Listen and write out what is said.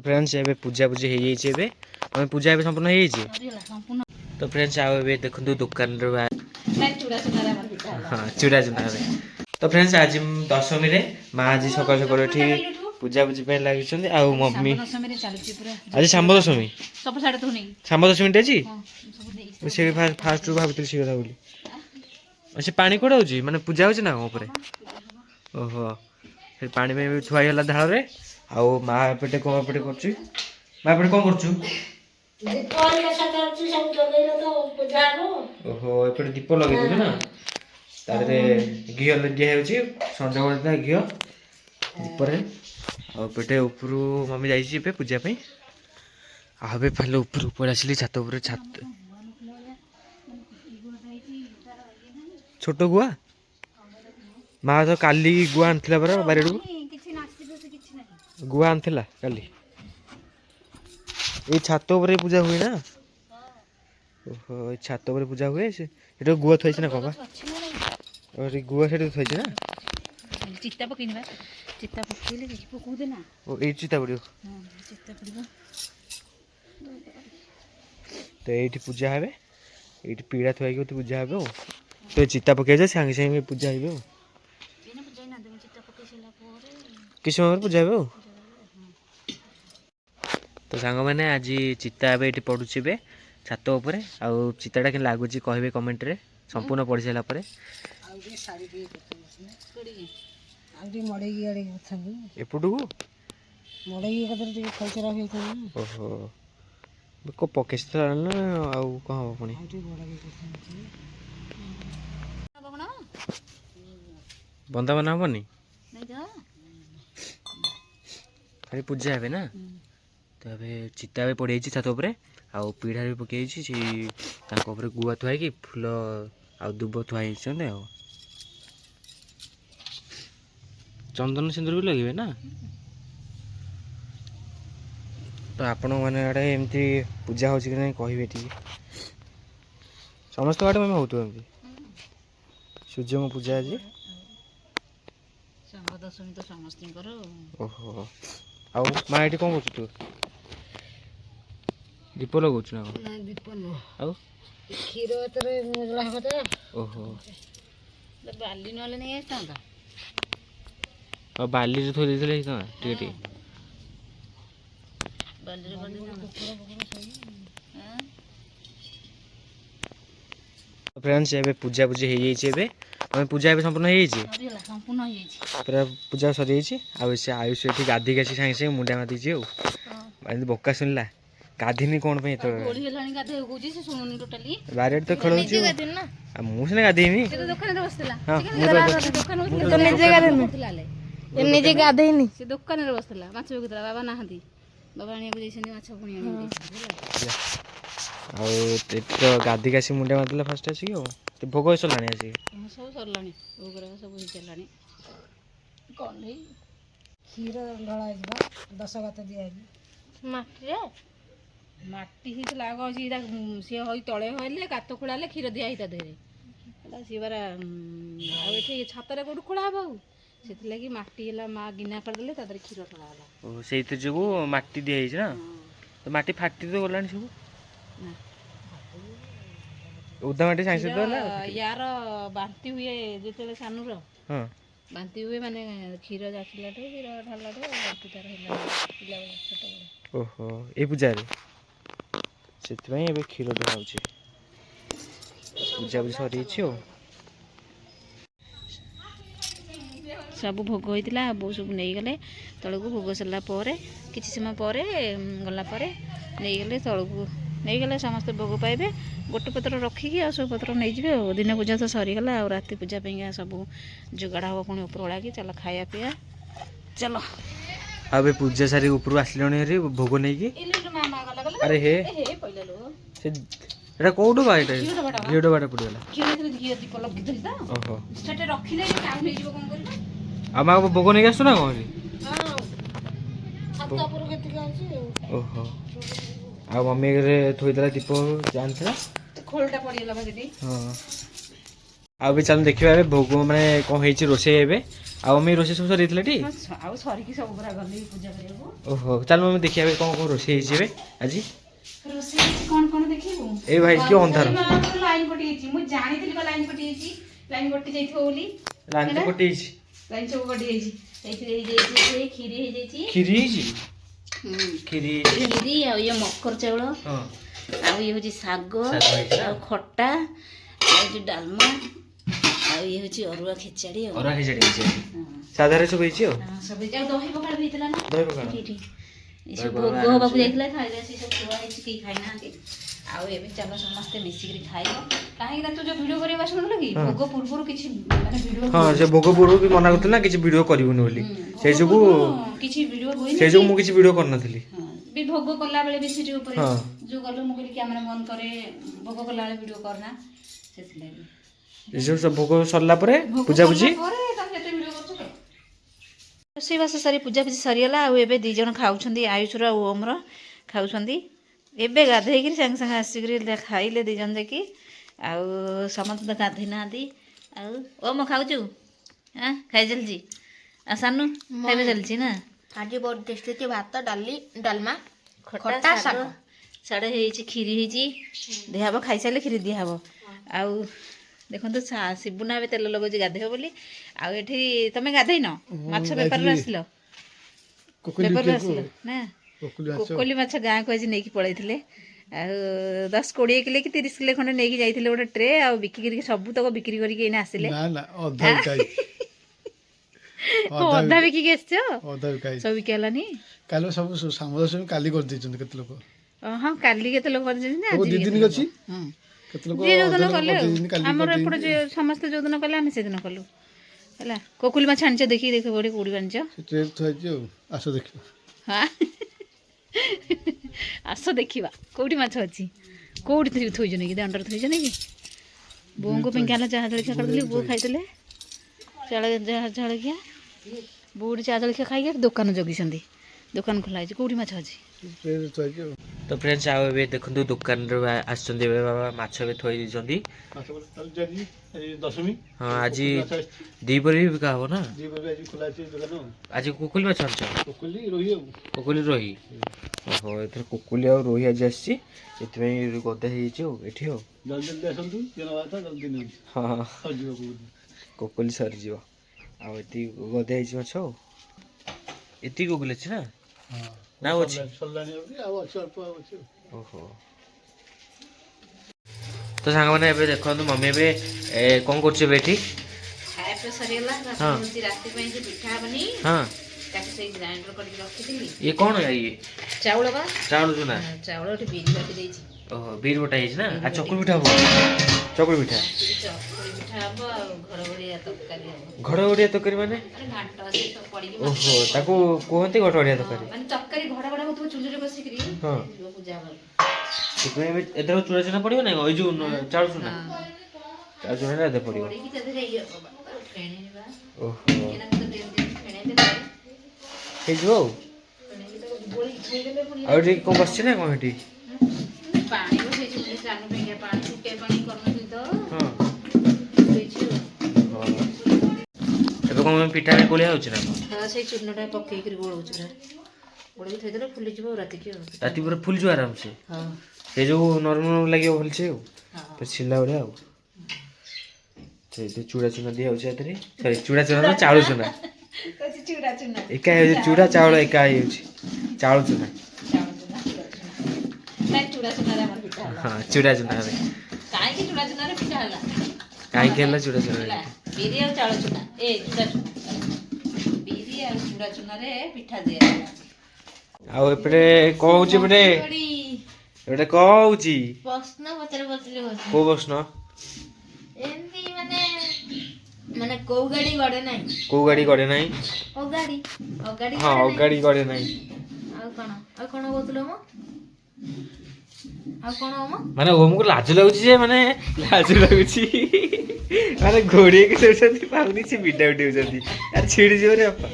Friends एबे पूजा पूजी हो जाइए एबे हमें पूजा एबे संपूर्ण हो जाइए। तो फ्रेंड्स आओ एबे देखंतु दुकान रे हाँ चूड़ा चूड़ा तो फ्रेंड्स आज दशमी रे माँ आज सकाल सकाल ठीक पूजा पूजी पे लगी आ मम्मी आज शाम दशमी शाम दशमी आज से फास्ट भावी सी कथा बोली से पानी कौड़ा हो माने पूजा हो ना ऊपर ओहो फिर पानी में थुआईगला ढाल रे आउ माँ एपटे कौन एपटे कर माँ एपटे कौन कर ओहो एपटे दीप लगे ना तारे घी दिया संध्या बेला घी दीपरे आटे ऊपर मम्मी जाइए पूजापी आबे पहले ऊपर ऊपर आसली छात ऊपर छात छोट गुआ माँ तो काली गुआ आनथिला परा बारिड गुआ आनथिला काली ये छात ऊपर पूजा हुए ना ओहो छात ऊपर पूजा हुए से एटा गुआ थइछ ना बाबा और गुआ सेठी थइछ ना चित्ता पकेनिबा चित्ता पकेले देखि पकौ देना ओ ए चित्ता पड़ियो हां चित्ता पड़िबो तो एठी पूजा हेबे एठी पीड़ा थोइ के पूजा हेबे तो चित्ता पके जा संगे संगे पूजा हेबे एना पूजा ना दे चित्ता पके सेला परे किस समय पूजा हेबे तो सांग मैंने आज चित्ता एबे एठी पडुछि बे छात ऊपर आ चित्ताटा के लागुछि कहबे कमेंट रे संपूर्ण पढ़ी सारा परे आउडी साड़ी दे कोडी आउडी मडेगी आडी छंगी एपटू मडेगी कदर टिके खलचरा होई थन ओहो को पकेस ना आउ कहां पुनी आउडी बडागी छंगी बगना बंदा बना बनी नहीं जा खाली पूजा हेबे ना तो अबे चित्ता भी पड़ी छात ऊपर आउ पीढ़ा भी पकई गुआ थुआ कि फूल आ दुब थुआई चंदन सिंदूर भी लगे ना तो आपण मैंने आड़े एमती पूजा हो कहे टी समस्त आड़े मैंने होती सूर्य को पूजा आज दशमी तो समस्त ओहो आउ माँ ये कौन कर तू दीप लगौच ना दीप आउ क्षीर तरे जला होता ओहो बाली नले नहीं आस्ता और बाली रे थोई देले हिता टिके टिके बाली रे बाली हां फ्रेंड्स एबे पूजा पूजी हो जाइए एबे हमें पूजा एबे संपूर्ण हो जाइए संपूर्ण हो जाइए पूरा पूजा सरी जाइए आ से आयुष एठी गाधी के सांगे सांगे मुंडा माती जे माने बोका सुनला गाधीनी कोन पे तो गोली हेलानी गाधे होउची से सुनुनी टोटली बारेड तो खड़ो छी आ मु से गाधीनी से तो दुकान रे बसतला हां दुकान तो निजे गाधे ए निजे गाधेनी से दुकान रे बसतला माछ बिकुतला बाबा नाहंती बाबा आनिया को जैसेनी माछ पुणी आनी तो गाधी का मुंडा मारदेला फास्ट आसी तो भोग हो सरलानी आसी सब सरलानी भोग रे सब हो चलानी कोन रे खीर ढळा जिबा 10 गात दिया माटी रे माटी ही लाग सी हई तले हईले कात खोड़ाले क्षीर दिया हिता देरे सी बारा आठे छातर कौट खोड़ा हम से लगी माटी है माँ गिना करदे तर क्षीर ढला है से जो माटी दिखाई ना तो माटी फाटी तो गलानी सब उदा माटी सांगे यार बांती हुए जो सानूर बांती हुए माने क्षीर जाचला क्षीर ढाला बांती तार पिला छोट ओहो ए पूजा रे से क्षीर ढला पूजा भी सरी सब भोग होता बो सब नहीं गले तल को भोग सरला कि समय पर गला नहीं गले तल को नहीं गले समस्त भोग पाइबे गोटे पत्र रखिकी आ सब पत्र नहीं जाए दिन पूजा तो सरीगला आ राति पूजा सब जोगाड़ हम पुणी उपरला कि चल खाया पिया चलो अब पूजा सारी ऊपर आसले भोग नहीं कि अरे हे एटा कोडो बाइटा घिडो बाटा पड़गला घी दीप लगी ओहो सेटे रखिले टाउन नहीं जीव कोन करबा आमा भोग नहीं आसु ना कोन हां छाता पर केति आछि ओहो आ मम्मी रे थोई दला दीप जानथला खोलटा पड़ियला बाजडी हां आ भी चल देखिबा भोग माने कोन हेछि रोसे हेबे ଆଉ ମମି ରୋଷେଇ ସବୁ ସରିଯାଇଥିଲା ଟି? ଆଉ ସରିକି ସବୁ ପୁରା ଗଲି ପୂଜା କରିବାକୁ। ଓହୋ ଚାଲ ମମି ଦେଖିବା ଏବେ କ'ଣ ରୋଷେଇ ହେଇଛି ଏବେ ଆଜି। ରୋଷେଇ ହେଇଛି କ'ଣ ଦେଖିବୁ? ଏଇ ଭାଇ କି ଅନ୍ଧାର। ଲାଇନ୍ କଟି ଯାଇଛି, ମୁଁ ଜାଣିଥିଲି ଲାଇନ୍ କଟି ଯାଇଛି, ଲାଇନ୍ କଟି ଯାଇଥିବ ବୋଲି। ଲାଇନ୍ ତ କଟି ଯାଇଛି, ଲାଇନ୍ ସବୁ କଟି ଯାଇଛି। ଏଇଥିରେ ହେଇଯାଇଛି କ୍ଷୀରି ହେଇଯାଇଛି। କ୍ଷୀରି ହେଇଛି, କ୍ଷୀରି ହେଇଛି, କ୍ଷୀରି ଆଉ ଇଏ ମକର ଚାଉଳ, ଆଉ ଇଏ ହଉଛି ଶାଗ ଆଉ ଖଟା, ଆଉ ହଉଛି ଡାଲମା, ଆଉ ଇଏ ହଉଛି ଅରୁଆ ଖେଚାଡ଼ି। ଅରୁଆ ଖେଚାଡ଼ି ହେଇଛି, ସାଧାରେ ସବୁ ହେଇଛି ଆଉ। ସବୁ ହେଇଛି, ଆଉ ଦହି ପଖାଳ ବି ହେଇଥିଲା ନା। ଦହି ପଖାଳ ଏଠି ଏସବୁ ଭୋଗ ହବାକୁ ଯାଇଥିଲା, ଖାଇଲେ ସେ ସବୁ ଥୁଆ ହେଇଛି, କେହି ଖାଇନାହାନ୍ତି। ଆଉ ଏବେ ଚାଲ ସମସ୍ତେ ମିଶିକିରି ଖାଇବ। କାହିଁକି ନା ତୁ ଯୋଉ ଭିଡ଼ିଓ କରିବାକୁ ଆସୁନଥିଲୁ କି, ଭୋଗ ପୂର୍ବରୁ କିଛି ମାନେ ଭିଡ଼ିଓ। ହଁ ସେ ଭୋଗ ପୂର୍ବରୁ ବି ମନା କରୁଥିଲା ନା କିଛି ଭିଡ଼ିଓ କରିବୁନି ବୋଲି, ସେଇ ଯୋଗୁ କିଛି ଭିଡ଼ିଓ ହୁଏନି, ସେଇ ଯୋଗୁ ମୁଁ କିଛି ଭିଡ଼ିଓ କରିନଥିଲି। ବି ଭୋଗ କଲାବେଳେ ବି ସେଠି ଉପରେ ଯୋଉ ଗଲୁ ମୁଁ କହିଲି କ୍ୟାମେରା ବନ୍ଦ କରେ, ଭୋଗ କଲାବେଳେ ଭିଡ଼ିଓ କରନା, ସେଥିଲାଗି। ଏସବୁ ସବୁ ଭୋଗ ସରିଲା ପରେ ପୂଜାପୂଜି ରୋଷେଇବାସ ସାରି ପୂଜାପୂଜି ସରିଗଲା। ଆଉ ଏବେ 2 ଜଣ ଖାଉଛନ୍ତି, ଆୟୁଷର ଆଉ ଓମର ଖାଉଛନ୍ତି। ଏବେ ଗାଧେଇକିରି ସାଙ୍ଗେ ସାଙ୍ଗେ ଆସିକିରି ଖାଇଲେ 2 ଜଣ ଯାକି। ଆଉ ସମସ୍ତେ ତ ଗାଧେଇ ନାହାନ୍ତି। ଆଉ ଓମ ଖାଉଛୁ? ଖାଇ ଚାଲିଛି। ଆଉ ସାନୁ ଖାଇବା ଚାଲିଛି ନା? ଆଜି ବହୁତ ଟେଷ୍ଟି ହେଇଛି, ଭାତ ଡାଲି ଡାଲମା ଖଟା ଶାଗ ସାଡ଼େ ହେଇଛି, କ୍ଷୀରି ହେଇଛି, ଦିଆହବ। ଖାଇସାରିଲେ କ୍ଷୀରି ଦିଆହବ। ଆଉ ଦେଖନ୍ତୁ ଶିବୁନା ଏବେ ତେଲ ଲଗାଉଛି ଗାଧେଇବ ବୋଲି। ଆଉ ଏଠି ତମେ ଗାଧେଇନ? ମାଛ ବେପାରରୁ ଆସିଲ? ବେପାରରୁ ଆସିଲ ନା? କୋକୋଲି ମାଛ ଗାଁକୁ ଆଜି ନେଇକି ପଳେଇଥିଲେ। ଆଉ 10-20 କିଲୋ କି 30 କିଲୋ ଖଣ୍ଡେ ନେଇକି ଯାଇଥିଲେ ଗୋଟେ ଟ୍ରେ। ଆଉ ବିକ୍ରି ସବୁତକ ବିକ୍ରି କରିକି ଏଇନା ଆସିଲେ। ଅଧା ବିକିକି ଆସିଛ? ସବୁ ବିକି ହେଲାନି? କାଲି ସବୁ ସାମଦଶମୀ କାଲି କରିଦେଇଛନ୍ତି କେତେ ଲୋକ। ହଁ କାଲି କେତେ ଲୋକ କରିଛନ୍ତି ନା? 2 ଦିନ ଅଛି, କେତେ ଲୋକ ଯିଏ ଯୋଉଦିନ କଲେ ଆଉ। ଆମର ଏପଟେ ଯିଏ ସମସ୍ତେ ଯୋଉଦିନ କଲେ ଆମେ ସେଦିନ କଲୁ ହେଲା। କୋକୁଲି ମାଛ ଆଣିଛ, ଦେଖିକି ଦେଖ ବଢ଼ି କୋଉଠି ଆଣିଛ? ଟ୍ରେନ୍ ଥୁଆ ହେଇଛି ଆଉ, ଆସ ଦେଖିବ। ହଁ ଆସ ଦେଖିବା କୋଉଠି ମାଛ ଅଛି, କୋଉଠି ଥୋଇଛ ନେଇକି? ଦାଣ୍ଡରେ ଥୋଇଛ ନେଇକି? ବୋଉଙ୍କ ପାଇଁ କାଲି ଚାହା ଜଳଖିଆ କରିଦେଲି, ବୋଉ ଖାଇଥିଲେ ଜଳଖିଆ। ବୋଉ ଚାହା ଜଳଖିଆ ଖାଇକି ଦୋକାନ ଜଗିଛନ୍ତି। ଦୋକାନ ଖୋଲା ହେଇଛି, କୋଉଠି ମାଛ ଅଛି? ତ ଫ୍ରେଣ୍ଡସ୍ ଆଉ ଏବେ ଦେଖନ୍ତୁ ଦୋକାନରୁ ଆସିଛନ୍ତି ଏବେ ବାବା, ମାଛ ଏବେ ଥୋଇ ଦେଇଛନ୍ତି। ହଁ ଆଜି ଦ୍ୱିପହରେ ବି ବିକା ହବ ନା? ଆଜି କୋକୁଲି ମାଛ ଆଣିଛ? କୋକୁଲି ରୋହି। ଓହୋ ଏଥର କୋକୁଲି ଆଉ ରୋହି ଆଜି ଆସିଛି, ସେଥିପାଇଁ ଗଦା ହେଇଯାଇଛି ଆଉ ଏଠି ଆଉ। ହଁ କୋକୁଲି ସରିଯିବ, ଆଉ ଏତିକି ଗଦା ହେଇଛି ମାଛ ଆଉ। ଏତିକି କୋକୁଲି ଅଛି ନା? ନା ଆଉ ଅଛି? ଓହୋ। ତ ସାଙ୍ଗମାନେ ଏବେ ଦେଖନ୍ତୁ ମମି ଏବେ କ'ଣ କରୁଛି ଏବେ ଏଠି? ଖାଇବା ପିଇବା ସରିଗଲା। ରାତି ପାଇଁ ଯେ ପିଠା ହବନି, ତାକୁ ସେଇ ଗ୍ରାଇଣ୍ଡର କରିକି ରଖିଥିଲି। ଇଏ କ'ଣ ଇଏ? ଚାଉଳ ବା, ଚାଉଳ ଚୁନା। ଚାଉଳ ଏଠି ବିରି ବାଟି ଦେଇଛି। ଓହୋ ବିରି ବଟା ହେଇଛି ନା? ଆଉ ଚକୁଳି ପିଠା ହବ? ଚକୁଳି ପିଠା ହବ, ଆଉ ଘଡ଼ଘଡ଼ିଆ ତରକାରୀ ହବ। ଘଡ଼ଘଡ଼ିଆ ତରକାରୀ ମାନେ? ଘାଣ୍ଟ ସେ ସବୁ ପଡ଼ିକି। ଓହୋ ତାକୁ କୁହନ୍ତି ଘଡ଼ଘଡ଼ିଆ ତରକାରୀ? ମାନେ ତରକାରୀ ଘଡ଼ଘଡ଼ ହଉଥିବ ଚୁଲିରେ ବସିକିରି। ହଁ ପୂଜା ହବ। ସେଥିପାଇଁ ଏଥର ଚୁଡ଼ା ଚୁନା ପଡ଼ିବ ନା? ଏଇ ଯୋଉ ଚାଉଳ ଚୁନା, ଚାଉଳ ଚୁନା ଏତେ ପଡ଼ିବ। ଓହୋ ହେଇଯିବ ଆଉ। ଆଉ ଏଠି କ'ଣ ବସିଛି ନା କ'ଣ ଏଠି? ପାଣି ବସେଇଛି, ଚାଲୁ ପାଇଁକା ପାଣି ଫୁଟିଆ ପାଣି କରିନଥିଲି ତ। ହଁ ଏବେ କ'ଣ ପିଠା ଗୋଳିଆ ହେଉଛି ନା? ହଁ ସେଇ ଚୂର୍ଣ୍ଣଟା ପକେଇକିରି ଗୋଳଉଛି ପୁରା, ଗୋଳେଇକି ଥୋଇଦେଲେ ଫୁଲିଯିବ ରାତିକି ଆଉ। ରାତି ପୁରା ଫୁଲିଯିବ ଆରାମସେ? ହଁ ସେ ଯୋଉ ନରମ ଲାଗିବ ଭଲସେ ଆଉ, ଛିଲା ଭଳିଆ ଆଉ। ସେଇଠି ଚୁଡ଼ା ଚୁନା ଦିଆହେଉଛି ଏଥିରେ, ସରି ଚୁଡ଼ା ଚୁନା ଚାଉଳ ଚୁନା ଏକା ହେଇଯାଉଛି, ଚୁଡ଼ା ଚାଉଳ ଏକା ହେଇଯାଉଛି, ଚାଉଳ ଚୁନା। ହଁ ଚୁଡ଼ା ଚୁନାରେ କାହିଁକି ଚୁଡ଼ା ଚୁନାରେ ପିଠା ହେଲା? କାହିଁକି ହେଲା ଚୁଡ଼ା ଚୁନାରେ? ବିରି ଆଉ ଚାଉଳ ଚୁନା, ଚୁଡ଼ା ଚୁନା, ବିରି ଆଉ ଚୁଡ଼ା ଚୁନାରେ ପିଠା ଦିଆହେଲା। ଆଉ ଏପଟେ କ'ଣ ହଉଛି? ଏପଟେ କ'ଣ ହଉଛି? ପ୍ରଶ୍ନ ପଚାରି କୋଉ ପ୍ରଶ୍ନ? ଏମିତି ମାନେ କୋଉ ଗାଡି ଗଡେ ନାହିଁ? କୋଉ ଗାଡି ଗଡେ ନାହିଁ? ଅଗାଡି ହଁ ଅଗାଡି ଗଡେ ନାହିଁ। ଆଉ କଣ କହୁଥିଲ ମ? ଆଉ କଣ ମାନେ ଓମକୁ ଲାଜ ଲାଗୁଛି ଯେ, ମାନେ ଲାଜ ଲାଗୁଛି ମାନେ ଘୋଡେଇକି ଶୋଉଛନ୍ତି, ପାଉନି ସେ ବିଡା ଉଠେଉଛନ୍ତି, ଆରେ ଛିଡିଯିବ ରେ ବାପା।